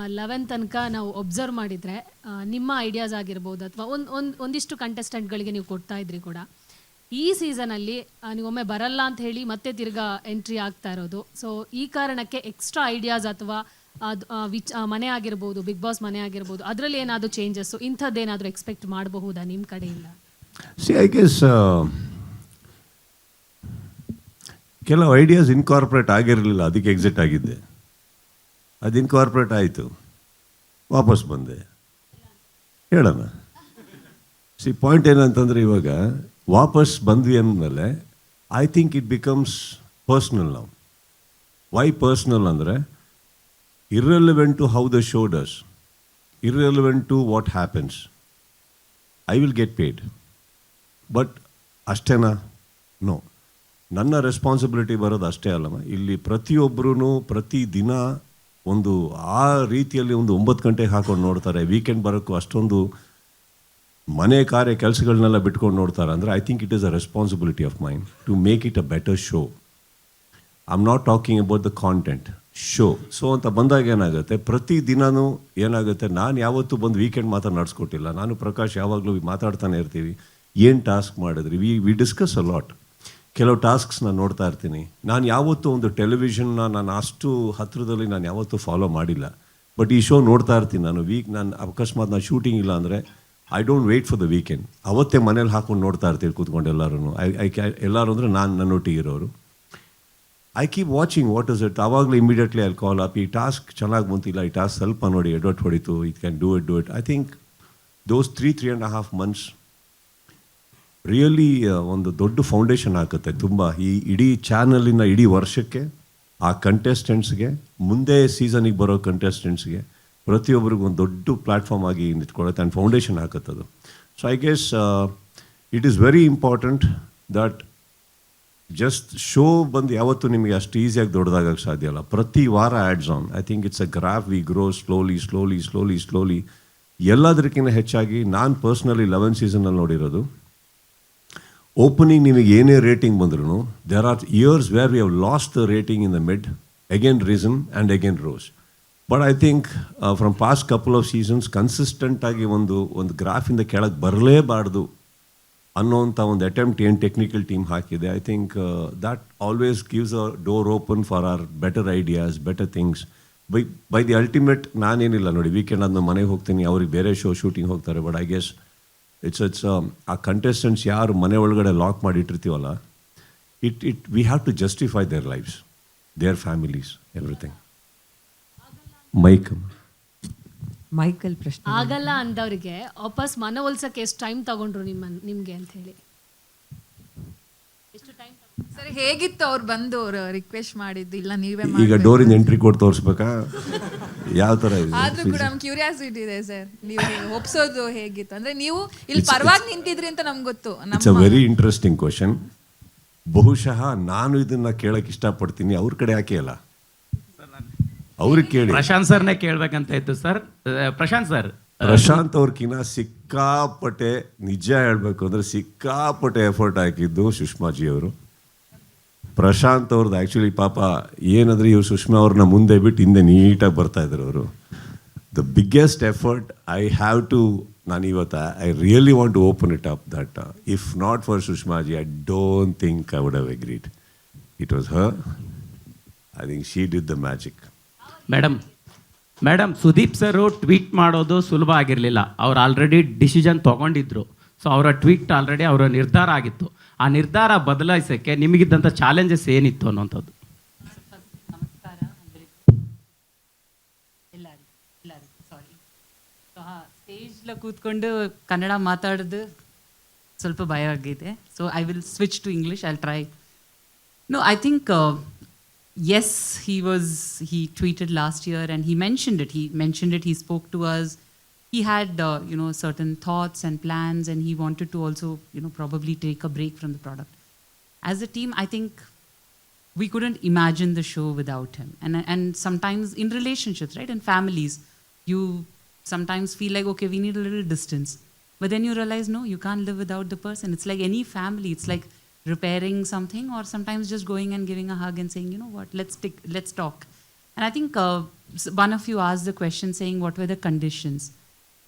11 ತನಕ ನಾವು ಒಬ್ಸರ್ವ್ ಮಾಡಿದರೆ ನಿಮ್ಮ ಐಡಿಯಾಸ್ ಆಗಿರ್ಬೋದು ಅಥವಾ ಒಂದಿಷ್ಟು ಕಂಟೆಸ್ಟೆಂಟ್ಗಳಿಗೆ ನೀವು ಕೊಡ್ತಾ ಇದ್ರಿ ಕೂಡ. ಈ ಸೀಸನಲ್ಲಿ ನೀವು ಒಮ್ಮೆ ಬರಲ್ಲ ಅಂತ ಹೇಳಿ ಮತ್ತೆ ತಿರ್ಗಾ ಎಂಟ್ರಿ ಆಗ್ತಾ ಇರೋದು. ಸೊ ಈ ಕಾರಣಕ್ಕೆ ಎಕ್ಸ್ಟ್ರಾ ಐಡಿಯಾಸ್ ಅಥವಾ ಮನೆ ಆಗಿರ್ಬೋದು, ಬಿಗ್ ಬಾಸ್ ಮನೆ ಆಗಿರ್ಬೋದು, ಅದರಲ್ಲಿ ಏನಾದರೂ ಚೇಂಜಸ್ಸು ಇಂಥದ್ದೇನಾದರೂ ಎಕ್ಸ್ಪೆಕ್ಟ್ ಮಾಡಬಹುದಾ ನಿಮ್ಮ ಕಡೆಯಿಂದ? ಐ ಗೆಸ್ ಕೆಲವು ಐಡಿಯಾಸ್ ಇನ್ಕಾರ್ಪೊರೇಟ್ ಆಗಿರಲಿಲ್ಲ, ಅದಕ್ಕೆ ಎಕ್ಸಿಟ್ ಆಗಿದ್ದೆ. ಅದು ಇನ್ಕಾರ್ಪೊರೇಟ್ ಆಯಿತು, ವಾಪಸ್ ಬಂದೆ. ಹೇಳೋಣ. ಪಾಯಿಂಟ್ ಏನಂತಂದರೆ, ಇವಾಗ ವಾಪಸ್ ಬಂದ್ವಿ ಅಂದಮೇಲೆ I think it becomes personal ನಾವು. ವೈ ಪರ್ಸ್ನಲ್ ಅಂದರೆ, irrelevant to how the show does, irrelevant to what happens, I will get paid. But ಅಷ್ಟೇನಾ? ನೋ. ನನ್ನ ರೆಸ್ಪಾನ್ಸಿಬಿಲಿಟಿ ಬರೋದು ಅಷ್ಟೇ ಅಲ್ಲಮ್ಮ. ಇಲ್ಲಿ ಪ್ರತಿಯೊಬ್ಬರೂ ಪ್ರತಿ ದಿನ ಒಂದು ಆ ರೀತಿಯಲ್ಲಿ ಒಂದು 9 ಗಂಟೆಗೆ ಹಾಕೊಂಡು ನೋಡ್ತಾರೆ. ವೀಕೆಂಡ್ ಬರೋಕ್ಕೂ ಅಷ್ಟೊಂದು ಮನೆ ಕಾರ್ಯ ಕೆಲಸಗಳನ್ನೆಲ್ಲ ಬಿಟ್ಕೊಂಡು ನೋಡ್ತಾರೆ. ಅಂದರೆ I think it is a responsibility of mine to make it a better show. I am not talking about the content, show. So ಅಂತ ಬಂದಾಗ ಏನಾಗುತ್ತೆ, ಪ್ರತಿ ದಿನವೂ ಏನಾಗುತ್ತೆ, ನಾನು ಯಾವತ್ತೂ ಬಂದು ವೀಕೆಂಡ್ ಮಾತ್ರ ನಡೆಸ್ಕೊಟ್ಟಿಲ್ಲ. ನಾನು ಪ್ರಕಾಶ್ ಯಾವಾಗಲೂ ಮಾತಾಡ್ತಾನೆ ಇರ್ತೀವಿ, ಏನು ಟಾಸ್ಕ್ ಮಾಡಿದ್ರಿ, ವಿ ಡಿಸ್ಕಸ್ ಅ ಲಾಟ್. ಕೆಲವು ಟಾಸ್ಕ್ಸ್ನ ನೋಡ್ತಾ ಇರ್ತೀನಿ. ನಾನು ಯಾವತ್ತೂ ಒಂದು ಟೆಲಿವಿಷನ್ನ ನಾನು ಅಷ್ಟು ಹತ್ತಿರದಲ್ಲಿ ನಾನು ಯಾವತ್ತೂ ಫಾಲೋ ಮಾಡಿಲ್ಲ. ಬಟ್ ಈ ಶೋ ನೋಡ್ತಾ ಇರ್ತೀನಿ ನಾನು. ನಾನು ಅಕಸ್ಮಾತ್ ನಾನು ಶೂಟಿಂಗ್ ಇಲ್ಲ ಅಂದರೆ I don't wait for the weekend. ಅವತ್ತೇ ಮನೇಲಿ ಹಾಕೊಂಡು ನೋಡ್ತಾ ಇರ್ತೀವಿ ಕೂತ್ಕೊಂಡು ಎಲ್ಲರೂ. ಎಲ್ಲರೂ ಅಂದರೆ ನಾನು ನನ್ನೊಟ್ಟಿಗೆ ಇರೋರು. I keep watching what is it. ಆವಾಗಲೇ ಇಮಿಡಿಯೇಟ್ಲಿ ಐ ಕಾಲ್ ಅಪ್, ಈ ಟಾಸ್ಕ್ ಚೆನ್ನಾಗಿ ಬಂತಿಲ್ಲ, ಈ ಟಾಸ್ಕ್ ಸ್ವಲ್ಪ ನೋಡಿ ಎಡವಟ್ ಹೊಡಿತು, it can do it. I think those 3.5 months really ಒಂದು ದೊಡ್ಡ ಫೌಂಡೇಶನ್ ಆಗುತ್ತೆ ತುಂಬ. ಈ ಇಡೀ ಚಾನಲಿನ ಇಡೀ ವರ್ಷಕ್ಕೆ, ಆ ಕಂಟೆಸ್ಟೆಂಟ್ಸ್ಗೆ, ಮುಂದೆ ಸೀಸನಿಗೆ ಬರೋ ಕಂಟೆಸ್ಟೆಂಟ್ಸ್ಗೆ, ಪ್ರತಿಯೊಬ್ಬರಿಗೂ ಒಂದು ದೊಡ್ಡ ಪ್ಲ್ಯಾಟ್ಫಾರ್ಮ್ ಆಗಿ ನಿಂತ್ಕೊಳ್ಳುತ್ತೆ ಆ್ಯಂಡ್ ಫೌಂಡೇಶನ್ ಹಾಕತ್ತದು. So I guess it is very important that just show ಬಂದು ಯಾವತ್ತೂ ನಿಮಗೆ ಅಷ್ಟು ಈಸಿಯಾಗಿ ದೊಡ್ಡದಾಗಕ್ಕೆ ಸಾಧ್ಯ ಅಲ್ಲ. ಪ್ರತಿ ವಾರ ads on. I think it's a graph, we grow slowly. ಎಲ್ಲದಕ್ಕಿಂತ ಹೆಚ್ಚಾಗಿ ನಾನು ಪರ್ಸ್ನಲಿ 11 ಸೀಸನಲ್ಲಿ ನೋಡಿರೋದು, ಓಪನಿಂಗ್ ನಿಮಗೆ ಏನೇ ರೇಟಿಂಗ್ ಬಂದ್ರೂ there are years where we have lost the rating in the mid, again reason and again rose. But I think from past couple of seasons ಕನ್ಸಿಸ್ಟೆಂಟಾಗಿ ಒಂದು ಗ್ರಾಫಿಂದ ಕೆಳಗೆ ಬರಲೇಬಾರ್ದು ಅನ್ನೋಂಥ ಒಂದು ಅಟೆಂಪ್ಟ್ ಏನು ಟೆಕ್ನಿಕಲ್ ಟೀಮ್ ಹಾಕಿದೆ. I think that always gives a door open for our better ideas, better things. By the ultimate ನಾನೇನಿಲ್ಲ ನೋಡಿ, ವೀಕೆಂಡ್ ಆದ್ಮೇಲೆ ಮನೆಗೆ ಹೋಗ್ತೀನಿ, ಅವ್ರಿಗೆ ಬೇರೆ ಶೋ ಶೂಟಿಂಗ್ ಹೋಗ್ತಾರೆ. ಬಟ್ ಐ ಗೆಸ್ ಇಟ್ಸ್ ಆ ಕಂಟೆಸ್ಟೆಂಟ್ಸ್ ಯಾರು ಮನೆ ಒಳಗಡೆ ಲಾಕ್ ಮಾಡಿ ಇಟ್ಟಿರ್ತೀವಲ್ಲ, we have to justify their lives, their families, everything. ಮೈಕಲ್ ಪ್ರಶ್ನೆ ಆಗಲ್ಲ ಅಂದವ್ರಿಗೆ ವಾಪಸ್ ಮನವೊಲ್ಸಕ್ಕೆ ಎಷ್ಟು ಟೈಮ್ ತಗೊಂಡ್ರು ನಿಮ್ಗೆ ಅಂತ ಹೇಳಿ? ಎಷ್ಟು ಟೈಮ್ ಸರ್ ಹೇಗಿತ್ತು ಅವ್ರು ಬಂದು ಅವ್ರು ರಿಕ್ವೆಸ್ಟ್ ಮಾಡಿದ್ದು? ಇಲ್ಲ ನೀವೇ ಈಗ ಡೋರಿಂದ ಎಂಟ್ರಿ ಕೊಟ್ಟು ತೋರಿಸ್ಬೇಕಾ, ಯಾವ ಥರ ಇದೆ? ಆದ್ರೂ ಕೂಡ ನಮ್ಗೆ ಕ್ಯೂರಿಯಾಸಿಟಿ ಇದೆ ಸರ್, ನೀವು ಒಪ್ಸೋದು ಹೇಗಿತ್ತು ಅಂದ್ರೆ? ನೀವು ಇಲ್ಲಿ ಪರವಾಗಿ ನಿಂತಿದ್ರಿ ಅಂತ ನಮ್ಗೆ ಗೊತ್ತು. It's a very interesting question. ಬಹುಶಃ ನಾನು ಇದನ್ನ ಕೇಳಕ್ಕೆ ಇಷ್ಟಪಡ್ತೀನಿ, ಅವ್ರ ಕಡೆ ಯಾಕೆ ಅಲ್ಲ, ಅವ್ರಿಗೆ ಕೇಳಿ. ಪ್ರಶಾಂತ್ ಸರ್ನೇ ಕೇಳ್ಬೇಕಂತ ಇತ್ತು ಸರ್. ಪ್ರಶಾಂತ್ ಅವ್ರಕಿನ್ನ ಸಿಕ್ಕಾಪಟ್ಟೆ, ನಿಜ ಹೇಳ್ಬೇಕು ಅಂದ್ರೆ ಸಿಕ್ಕಾಪಟ್ಟೆ ಎಫರ್ಟ್ ಹಾಕಿದ್ದು ಸುಷ್ಮಾಜಿ ಅವರು. ಪ್ರಶಾಂತ್ ಅವ್ರದ್ದು ಆ್ಯಕ್ಚುಲಿ ಪಾಪ ಏನಂದ್ರೆ, ಇವ್ರು ಸುಷ್ಮಾ ಅವ್ರನ್ನ ಮುಂದೆ ಬಿಟ್ಟು ಹಿಂದೆ ನೀಟಾಗಿ ಬರ್ತಾ ಇದ್ರು ಅವರು. The biggest effort I have to, ನಾನು ಇವತ್ತು I really want to open it up that if not for Sushmaji I don't think I would have agreed. It was her. I think she did the magic. Madam Sudeep sir tweet ಮಾಡೋದು ಸುಲಭ ಆಗಿರಲಿಲ್ಲ. ಅವ್ರು already decision ತೊಗೊಂಡಿದ್ರು. ಸೊ ಅವರ tweet already ಅವರ ನಿರ್ಧಾರ ಆಗಿತ್ತು. ಆ ನಿರ್ಧಾರ ಬದಲಾಯಿಸೋಕ್ಕೆ ನಿಮಗಿದ್ದಂಥ ಚಾಲೆಂಜಸ್ ಏನಿತ್ತು ಅನ್ನೋಂಥದ್ದು? ನಮಸ್ಕಾರ ಎಲ್ಲರೂ ಸಾರಿ, ಸ್ಟೇಜ್ಲ ಕೂತ್ಕೊಂಡು ಕನ್ನಡ ಮಾತಾಡೋದು ಸ್ವಲ್ಪ ಭಯ ಆಗಿದೆ. So I will switch to English. I try. No, I think yes, he tweeted last year and he mentioned it. He spoke to us. He had certain thoughts and plans, and he wanted to also probably take a break from the product. As a team, I think we couldn't imagine the show without him. And sometimes in relationships, right, in families, you sometimes feel like, okay, we need a little distance, but then you realize, no, you can't live without the person. It's like any family. It's like repairing something, or sometimes just going and giving a hug and saying, you know what, let's talk. And I think one of you asked the question saying, what were the conditions?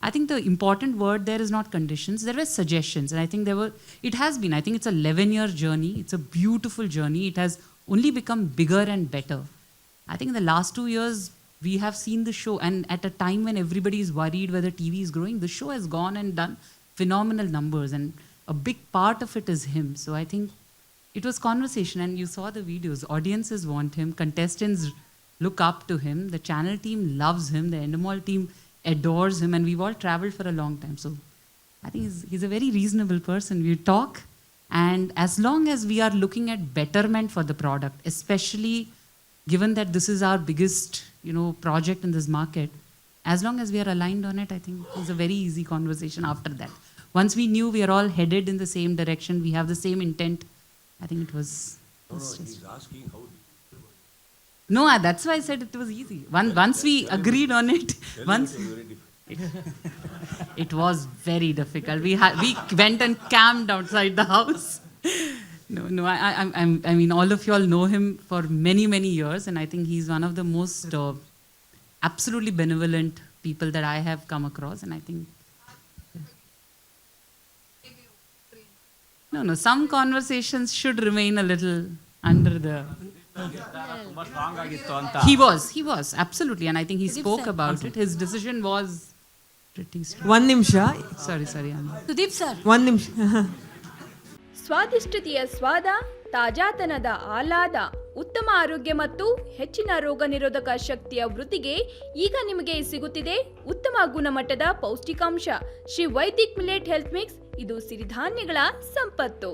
I think the important word there is not conditions, there were suggestions. And I think it has been, I think it's a 11-year journey. It's a beautiful journey. It has only become bigger and better. I think in the last 2 years, we have seen the show, and at a time when everybody is worried whether TV is growing, the show has gone and done phenomenal numbers, and a big part of it is him. So I think it was conversation, and you saw the videos. Audiences want him, contestants look up to him, the channel team loves him, the Endemol team adores him, and we've all traveled for a long time. So I think he's a very reasonable person. We talk, and as long as we are looking at betterment for the product, especially given that this is our biggest, project in this market, as long as we are aligned on it, I think it was a very easy conversation after that. Once we knew we are all headed in the same direction, we have the same intent, I think it was just... He's asking how. No, that's why I said it was easy. Once we agreed on it, it was very difficult. We went and camped outside the house. No. I mean, all of you all know him for many, many years, and I think he's one of the most absolutely benevolent people that I have come across, and I think. No. Some conversations should remain a little under the. He was absolutely, and I think he spoke about it. His decision was pretty strong. ಒಂದು ನಿಮಿಷ. Sorry, Anna. Sudeep sir, ಒಂದು ನಿಮಿಷ. ಸ್ವಾದಿಷ್ಟತೆಯ ಸ್ವಾದ, ತಾಜಾತನದ ಆಹ್ಲಾದ, ಉತ್ತಮ ಆರೋಗ್ಯ ಮತ್ತು ಹೆಚ್ಚಿನ ರೋಗ ನಿರೋಧಕ ಶಕ್ತಿಯ ವೃದ್ಧಿಗೆ ಈಗ ನಿಮಗೆ ಸಿಗುತ್ತಿದೆ ಉತ್ತಮ ಗುಣಮಟ್ಟದ ಪೌಷ್ಟಿಕಾಂಶ. Shri Vaidik millet health mix, ಇದು ಸಿರಿಧಾನ್ಯಗಳ ಸಂಪತ್ತು.